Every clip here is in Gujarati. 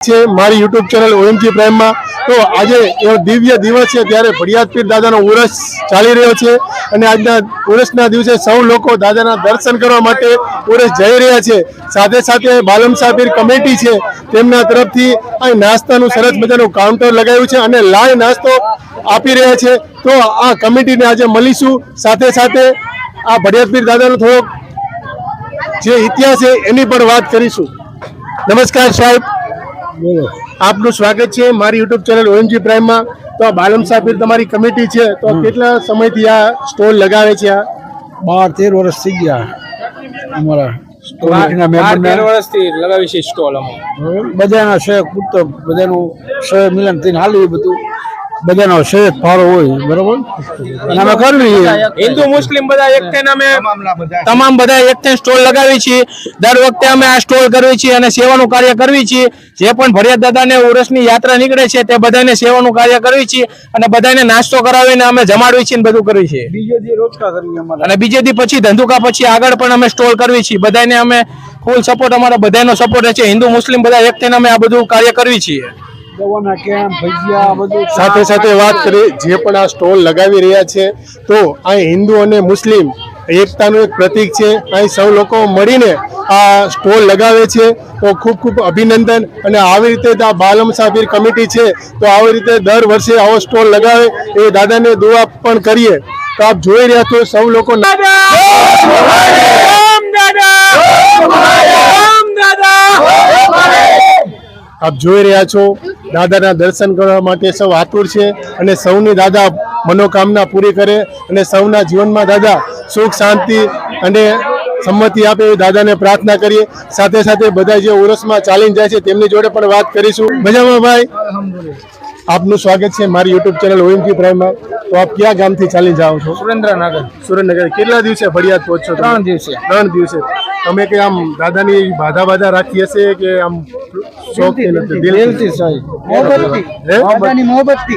છે મારી યુટ્યુબ ચેનલ OMG પ્રાઇમમાં। તો આજે એવો દિવ્ય દિવસ છે ત્યારે ભડિયાત પીર દાદાનો ઉરસ ચાલી રહ્યો છે અને આજના ઉરસના દિવસે સૌ લોકો દાદાના દર્શન કરવા માટે ઉરસ જઈ રહ્યા છે। સાથે સાથે બાલમશાહ પીર કમિટી છે તેમના તરફથી અહીં નાસ્તાનું સરસ મજાનું કાઉન્ટર લગાવ્યું છે અને લાઈવ નાસ્તો આપી રહ્યા છે। તો આ કમિટીને આજે મળીશું, સાથે સાથે આ ભડિયાત પીર દાદાનો થોડોક જે ઇતિહાસ છે એની પણ વાત કરીશું। નમસ્કાર સાહેબ, આપનું સ્વાગત છે મારી યુટ્યુબ ચેનલ OMG પ્રાઇમમાં। તો આ બાલમશાહ પીર તમારી કમિટી છે, તો કેટલા સમયથી આ સ્ટોલ લગાવે છે? 12-13 વર્ષ થઈ ગયા અમારા વર્ષથી લગાવી છે સ્ટોલ અમે। બધાના સહયોગ પૂરતો બધાનું સહયોગ મિલન થઈને હાલી બધું બધાનો સહયોગ ફાળો હોય, બરોબર? અને અમે કરવી હિન્દુ મુસ્લિમ બધા એક થઈને અમે તમામ બધા એક થઈને સ્ટોલ લગાવી છીએ। દર વખતે અમે આ સ્ટોલ કરવી છીએ અને સેવાનું કાર્ય કરવી છીએ। જે પણ ભડિયાત દાદાને ઉરસની યાત્રા નીકળે છે તે બધાને સેવાનું કાર્ય કરવી છીએ અને બધાને નાસ્તો કરાવીને અમે જમાડવી છીએ અને બધું કરવી છીએ। બીજે દી રોજકા કરવી અમારે અને બીજે દી પછી ધંધુકા પછી આગળ પણ અમે સ્ટોલ કરવી છીએ। બધાને અમે ફૂલ સપોર્ટ, અમારા બધાનો સપોર્ટ છે। હિન્દુ મુસ્લિમ બધા એક થઈને અમે આ બધું કાર્ય કરવી છીએ। દવાના કેમ્પ, ભજીયા બધું સાથે સાથે વાત કરીએ જે પણ આ સ્ટોલ લગાવી રહ્યા છે, તો અહીં હિન્દુ અને મુસ્લિમ એકતાનું એક પ્રતીક છે। અહીં સૌ લોકો મળીને આ સ્ટોલ લગાવે છે, તો ખૂબ ખૂબ અભિનંદન। અને આવી રીતે આ બાલમશાહ પીર કમિટી છે તો આવી રીતે દર વર્ષે આવો સ્ટોલ લગાવે એ દાદાને દુઆ પણ કરીએ। તો આપ જોઈ રહ્યા છો સૌ લોકો આપ જોઈ રહ્યા છો દાદાના દર્શન કરવા માટે સૌ આતુર છે અને સૌની દાદા મનોકામના પૂરી કરે અને સૌના જીવનમાં દાદા સુખ શાંતિ અને સંમતિ આપે એવી દાદાને પ્રાર્થના કરીએ। સાથે સાથે બધા જે ઉરસમાં ચાલીને જાય છે તેમની જોડે પણ વાત કરીશું। મજામાં ભાઈ? આપનું સ્વાગત છે મારી યુટ્યુબ ચેનલ OMG પ્રાઇમમાં। તો આપ ક્યાં ગામથી ચાલી જાઓ છો? સુરેન્દ્રનગર। સુરેન્દ્રનગર કેટલા દિવસે ભડિયાત પહોંચો? 3 દિવસે। 3 દિવસે તમે કે આમ દાદાની બાધા રાખી હશે કે આમ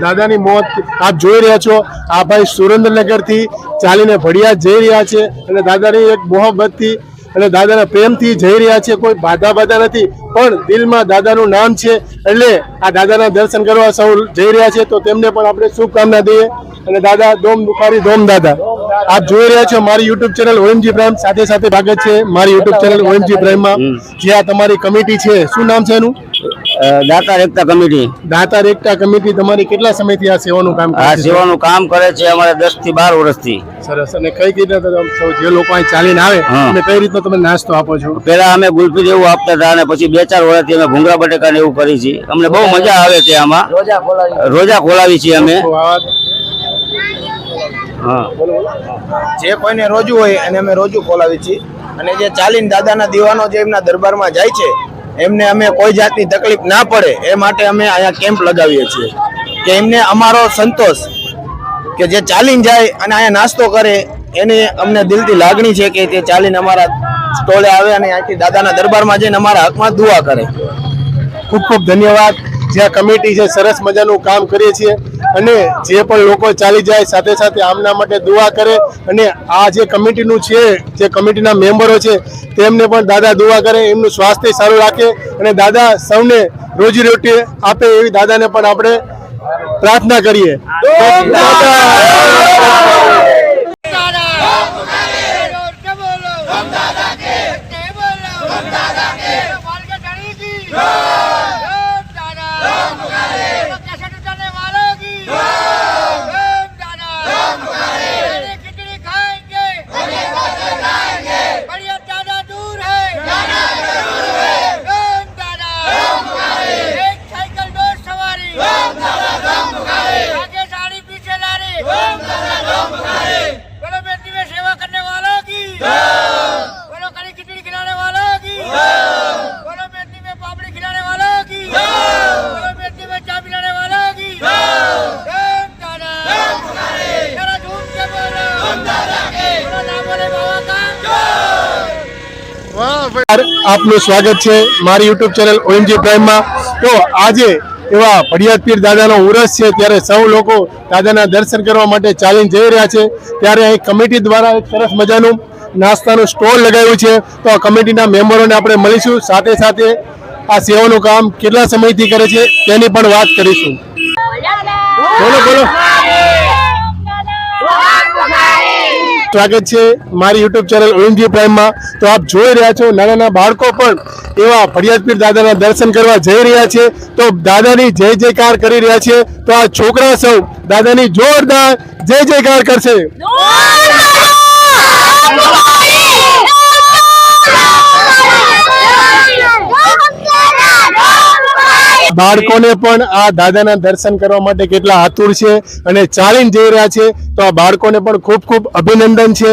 દાદાની મોહબ્બત? આપ જોઈ રહ્યા છો આ ભાઈ સુરેન્દ્રનગર થી ચાલીને ભડિયાત જઈ રહ્યા છે અને દાદાની એક મોહબ્બત થી અને દાદાના પ્રેમથી જઈ રહ્યા છે। કોઈ બાધા નથી, પણ દિલમાં દાદાનું નામ છે એટલે આ દાદાના દર્શન કરવા સૌ જઈ રહ્યા છે। તો તેમને પણ આપણે શુભકામના દઈએ અને દાદા દોમ દુખારી દોમ દાદા। આપ જોઈ રહ્યા છો મારી યુટ્યુબ ચેનલ OMG પ્રાઇમ। સાથે સાથે સ્વાગત છે મારી યુટ્યુબ ચેનલ OMG પ્રાઇમમાં। જે આ તમારી કમિટી છે, શું નામ છે એનું? દાતાર એકતા કમિટી। દાતાર એકતા કમિટી તમારી કેટલા સમયથી આ સેવાનું કામ કરે છે? આ સેવાનું કામ કરે છે અમારે 10 થી 12 વર્ષથી। સરસ। અને કઈ રીતે જે લોકો અહીં ચાલીને આવે અને કઈ રીતનો તમે નાસ્તો આપો છો? પેલા અમે ગુલફી એવું આપતા હતા અને પછી 2-4 વર્ષથી અમે ભૂંગળા બટેકા ને એવું કરી છે। અમને બહુ મજા આવે છે આમાં। રોજા ખોલાવી છીએ અમે। જે કોઈને રોજુ હોય અને અમે રોજુ ખોલાવી છીએ અને જે ચાલીને દાદાના દીવાનો જે એમના દરબારમાં જાય છે એમને અમે કોઈ જાતની તકલીફ ના પડે એ માટે અમે અહીંયા કેમ્પ લગાવીએ છીએ કે એમને અમારો સંતોષ કે જે ચાલીને જાય અને અહીંયા નાસ્તો કરે એની અમને દિલથી લાગણી છે કે તે ચાલીને અમારા સ્ટોલે આવે અને અહીંથી દાદાના દરબારમાં જઈને અમારા હકમાં દુઆ કરે। ખૂબ ખૂબ ધન્યવાદ। જે આ કમિટી છે સરસ મજાનું કામ કરીએ છીએ અને જે પણ લોકો ચાલી જાય સાથે સાથે આમના માટે દુઆ કરે અને આ જે કમિટીનું છે, જે કમિટીના મેમ્બરો છે તેમને પણ દાદા દુઆ કરે, એમનું સ્વાસ્થ્ય સારું રાખે અને દાદા સૌને રોજીરોટી આપે એવી દાદાને પણ આપણે પ્રાર્થના કરીએ। આપનું સ્વાગત છે મારી યુટ્યુબ ચેનલ OMG પ્રાઇમમાં। તો આજે એવા ભડિયાત પીર દાદાનો ઉરસ છે ત્યારે સૌ લોકો દાદાના દર્શન કરવા માટે ચાલીને જઈ રહ્યા છે। ત્યારે અહીં કમિટી દ્વારા એક સરસ મજાનું નાસ્તાનું સ્ટોલ લગાવ્યું છે। તો આ કમિટીના મેમ્બરોને આપણે મળીશું, સાથે સાથે આ સેવાનું કામ કેટલા સમયથી કરે છે તેની પણ વાત કરીશું. બોલો બોલો. સ્વાગત છે મારી યુટ્યુબ ચેનલ ઓએમજી પ્રાઇમમાં. તો આપ જોઈ રહ્યા છો નાના નાના બાળકો પણ એવા ફરિયાદપીર દાદાના દર્શન કરવા જઈ રહ્યા છે. તો દાદાની જય જયકાર કરી રહ્યા છે. તો આ છોકરા સૌ દાદાની જોરદાર જય જયકાર કરશે. બાળકોને પણ આ દાદાના દર્શન કરવા માટે કેટલા આતુર છે અને ચાલીને જઈ રહ્યા છે. તો આ બાળકોને પણ ખૂબ ખૂબ અભિનંદન છે.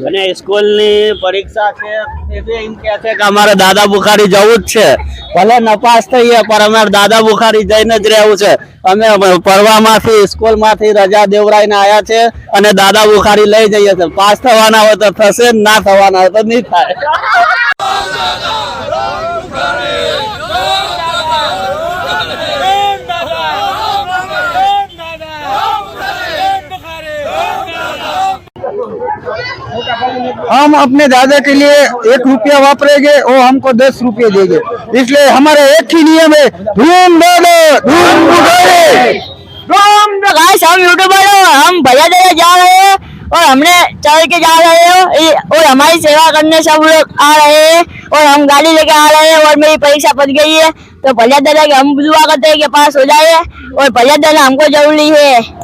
અને સ્કૂલની પરીક્ષા છે એટલે એમ કહે છે કે અમારે દાદા બુખારી જવું જ છે. ભલે નપાસ થઈએ પણ અમારે દાદા બુખારી જઈને જ રહેવું છે. અમે પરવામાંથી સ્કૂલમાંથી રજા દેવરાઈને આવ્યા છે અને દાદા બુખારી લઈ જઈએ છીએ. પાસ થવાના હોય તો થશે, ના થવાના હોય તો નહીં થાય. हम अपने दादा के लिए 1 रुपया वापरेंगे और हमको 10 रुपये देंगे. इसलिए हमारा एक ही नियम है, धूम दादा धूम बुखारी. गाइस हम यूट्यूबर हो, हम भैया दादा जा रहे हैं और हमने चल के जा रहे हैं और हमारी सेवा करने सब लोग आ रहे हैं और हम गाड़ी लेके आ रहे हैं और मेरी परीक्षा पड़ गई है. तो भैया दादा की हम दुआ करते हैं कि पास हो जाए और भैया दादा हमको जरूरी है.